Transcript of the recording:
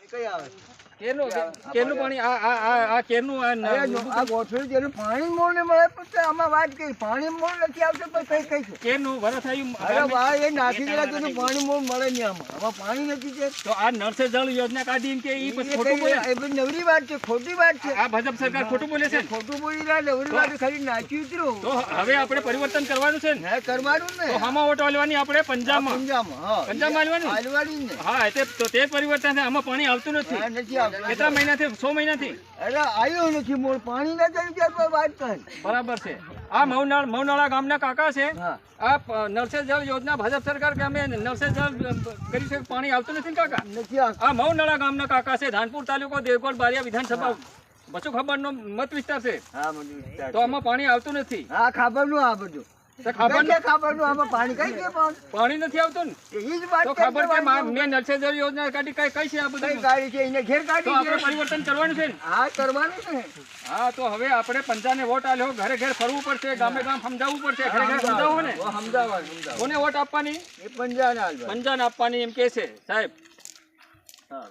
કઈ આવે કેરનું પાણી આ કેરનું આ ગોઠવી જેનું પાણી મૂળ ને મળે પછી આમાં વાત કરી પાણી મૂળ નથી આવતું તો કઈ છે કેરનું વરસ આવ્યું અરે ભાઈ એ નાખી દેલા તો પાણી મૂળ મળે નહીં આમાં પાણી નથી છે તો આ નળ સે જળ યોજના કાઢી એમ કે ઈ પછી ખોટું બોલે એ બધી નવરી વાત છે ખોટી વાત છે આ ભાજપ સરકાર ખોટું બોલે છે ખોટું બોલી રહ્યા નવરી વાત ખાલી નાચી ઉતર્યું તો હવે આપણે પરિવર્તન કરવાનું છે ને હે કરવાનું ને તો હામાં વોટ આલવાની આપણે પંજાબમાં પંજાબમાં આલવાનું ને હા તો તે પરિવર્તન છે આમાં પાણી આવતું નથી નથી આવતું કેટલા મહિનાથી 100 મહિનાથી અરે આવ્યું નથી મૂળ પાણી નથી ત્યાં વાત કરી બરાબર છે આ મૌનાળા ગામના કાકા છે આ નળ સે જળ યોજના ભાજપ સરકાર કે અમે નળ સે જળ કરી છે પાણી આવતું નથી ને કાકા નથી આવતું આ મૌનાળા ગામના કાકા છે ધાનપુર તાલુકો દેવગઢ બારિયા વિધાનસભા બસો ખબર નો મત વિસ્તાર છે હા મને તો આમાં પાણી આવતું નથી હા ખબર નું આ બધું ખબર નું આમાં પાણી કઈ છે પાણી નથી આવતું ને એ જ વાત તો ખબર કે મેં નળ સે જળ યોજના કાઢી કઈ છે આ કઈ બધું ગાડી છે એને ઘેર તો કાઢી આપણે છે પરિવર્તન કરવાનું છે ને હા કરવાનું છે હા તો હવે આપણે પંચાને વોટ આલ્યો ઘરે ઘર ફરવું પડશે ગામે ગામ સમજાવવું પડશે ઘરે ઘર સમજાવો ને સમજાવવાનું કોને વોટ આપવાની એ પંજાના પંચાને આપવાની એમ કે છે સાહેબ હા